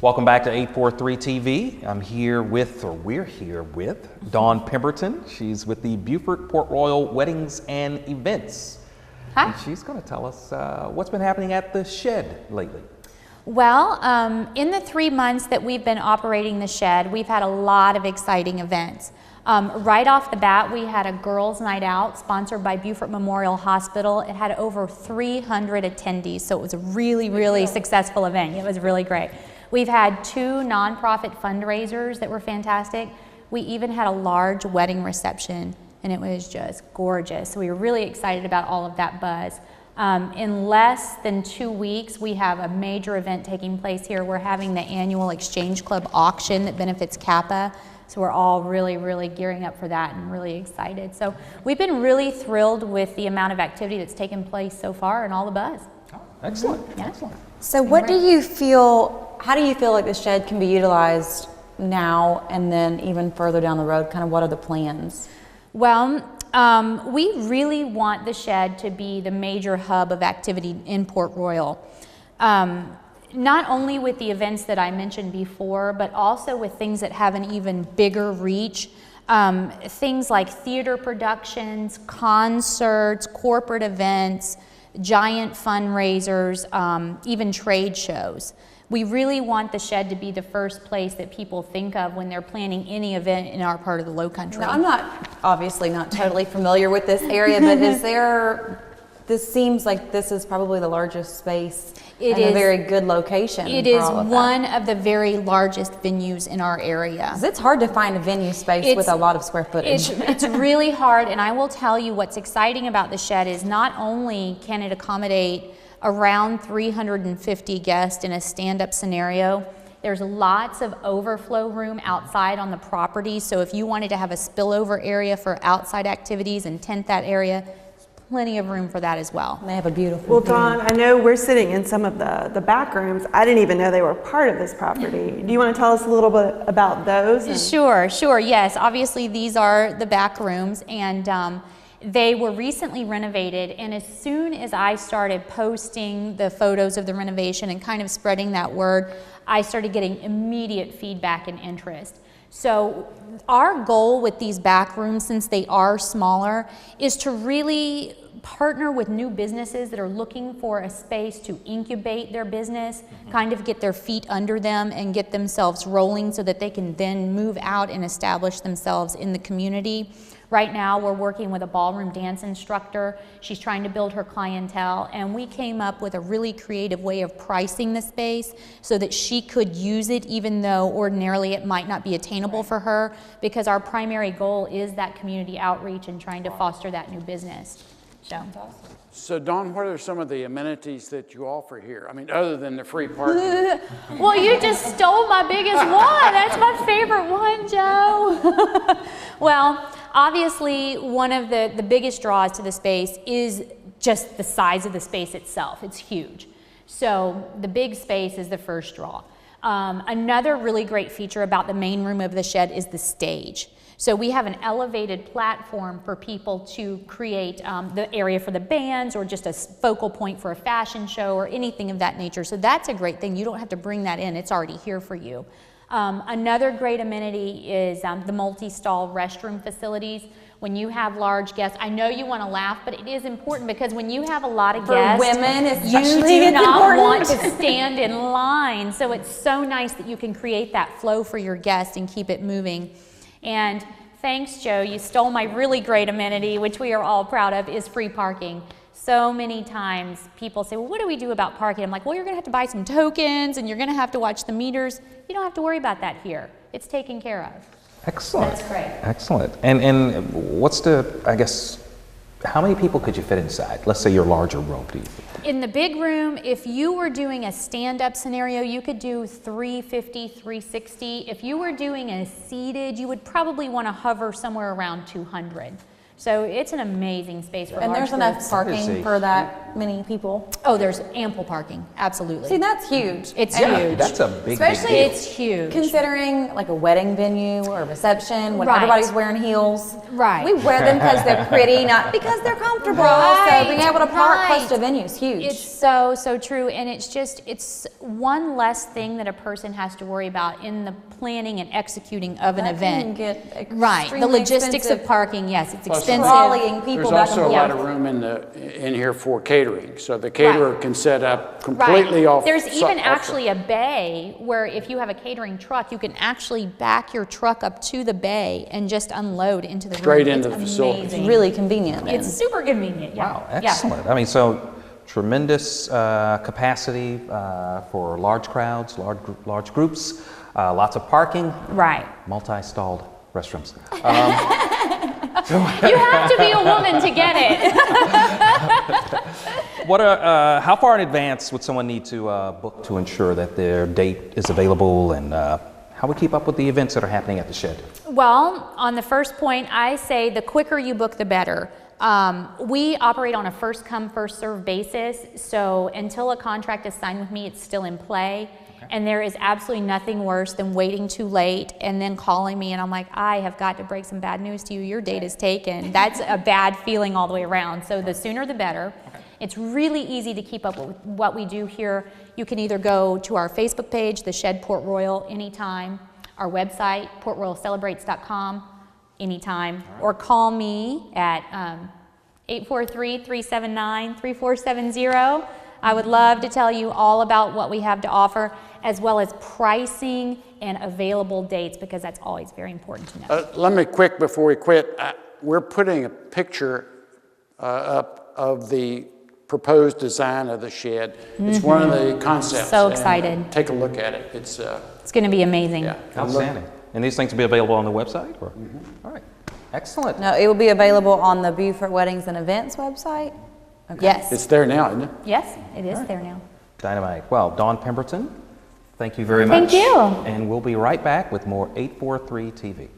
Welcome back to 843 TV. We're here with Dawn Pemberton. She's with the Beaufort Port Royal Weddings and Events. Hi. And she's going to tell us what's been happening at the shed lately. Well, in the 3 months that we've been operating the shed, we've had a lot of exciting events. Right off the bat, we had a girls' night out sponsored by Beaufort Memorial Hospital. It had over 300 attendees, so it was a really successful event. It was really great. We've had 2 nonprofit fundraisers that were fantastic. We even had a large wedding reception, and it was just gorgeous. So we were really excited about all of that buzz. In less than 2 weeks, we have a major event taking place here. We're having the annual Exchange Club auction that benefits Kappa. So we're all really gearing up for that and really excited. So we've been really thrilled with the amount of activity that's taken place so far and all the buzz. Oh, excellent. Yeah. Excellent. So what do you feel, how do you feel like the shed can be utilized now and then even further down the road? Kind of what are the plans? Well, we really want the shed to be the major hub of activity in Port Royal. Not only with the events that I mentioned before, but also with things that have an even bigger reach. Things like theater productions, concerts, corporate events, giant fundraisers, even trade shows. We really want the shed to be the first place that people think of when they're planning any event in our part of the Lowcountry. Now, I'm obviously not totally familiar with this area, but this seems like this is probably the largest space and a very good location. It is one of the very largest venues in our area. It's hard to find a venue space with a lot of square footage. It's really hard, and I will tell you what's exciting about the shed is not only can it accommodate around 350 guests in a stand-up scenario, there's lots of overflow room outside on the property, so if you wanted to have a spillover area for outside activities and tent that area, plenty of room for that as well. They have a beautiful Well, Dawn, I know we're sitting in some of the back rooms. I didn't even know they were part of this property. Do you want to tell us a little bit about those? Sure, yes. Obviously, these are the back rooms, and they were recently renovated, and as soon as I started posting the photos of the renovation and kind of spreading that word, I started getting immediate feedback and interest. So our goal with these back rooms, since they are smaller, is to really partner with new businesses that are looking for a space to incubate their business, kind of get their feet under them and get themselves rolling so that they can then move out and establish themselves in the community. Right now, we're working with a ballroom dance instructor. She's trying to build her clientele, and we came up with a really creative way of pricing the space so that she could use it even though ordinarily it might not be attainable for her, because our primary goal is that community outreach and trying to foster that new business. So Dawn, what are some of the amenities that you offer here? I mean, other than the free parking? Well, you just stole my biggest one. That's my favorite one, Joe. Well, obviously, one of the biggest draws to the space is just the size of the space itself. It's huge. So the big space is the first draw. Another really great feature about the main room of the shed is the stage. So we have an elevated platform for people to create the area for the bands or just a focal point for a fashion show or anything of that nature. So that's a great thing. You don't have to bring that in. It's already here for you. Another great amenity is the multi-stall restroom facilities. When you have large guests, I know you want to laugh, but it is important because when you have a lot of guests, women, you do not want to stand in line. So it's so nice that you can create that flow for your guests and keep it moving. And thanks, Joe, you stole my really great amenity, which we are all proud of, is free parking. So many times people say, well, what do we do about parking? I'm like, well, you're gonna have to buy some tokens and you're gonna have to watch the meters. You don't have to worry about that here. It's taken care of. Excellent. That's great. Excellent. And what's how many people could you fit inside? Let's say your larger room, do you think? In the big room, if you were doing a stand-up scenario, you could do 350, 360. If you were doing a seated, you would probably want to hover somewhere around 200. So it's an amazing space for And there's enough parking for that that many people? Oh, there's ample parking, absolutely. See, that's huge. It's Yeah, huge. that's a big, Especially big deal. It's huge. Considering like a wedding venue or a reception when Right. everybody's wearing heels. Right. We wear them because they're pretty, not because they're comfortable. Right, So being able to park right. close to a venue is huge. It's so, so true. And it's one less thing that a person has to worry about in the planning and executing of an That event. can get Right. The extremely logistics expensive. of parking, yes, it's Plus, expensive. Trolleying people There's back and also a lot of forth. room in here for catering, so the caterer can set up completely Right. off. There's even off- actually a bay where if you have a catering truck, you can actually back your truck up to the bay and just unload into the Straight room. into It's the facility. It's amazing. really convenient. then. It's super convenient. Yeah. Wow, Yeah. excellent. I mean, so tremendous capacity for large crowds, large groups, lots of parking, Right. multi-stalled restrooms. You have to be a woman to get it. How far in advance would someone need to book to ensure that their date is available, and how we keep up with the events that are happening at the shed? Well, on the first point, I say the quicker you book, the better. We operate on a first come, first serve basis, so until a contract is signed with me, it's still in play. And there is absolutely nothing worse than waiting too late and then calling me and I'm like, I have got to break some bad news to you. Your date is taken. That's a bad feeling all the way around. So the sooner the better. It's really easy to keep up with what we do here. You can either go to our Facebook page, The Shed Port Royal, anytime, our website, portroyalcelebrates.com, anytime, or call me at 843-379-3470. I would love to tell you all about what we have to offer, as well as pricing and available dates, because that's always very important to know. Let me quick before we quit. We're putting a picture up of the proposed design of the shed. It's one of the concepts. So and excited. take a look at it. It's It's going to be amazing. yeah. Outstanding. And these things will be available on the website? Or? All right. Excellent. No, it will be available on the Beaufort Weddings and Events website. Yes. It's there now, isn't it? Yes, it is there now. Dynamite. Well, Dawn Pemberton, thank you very much. Thank you. And we'll be right back with more 843 TV.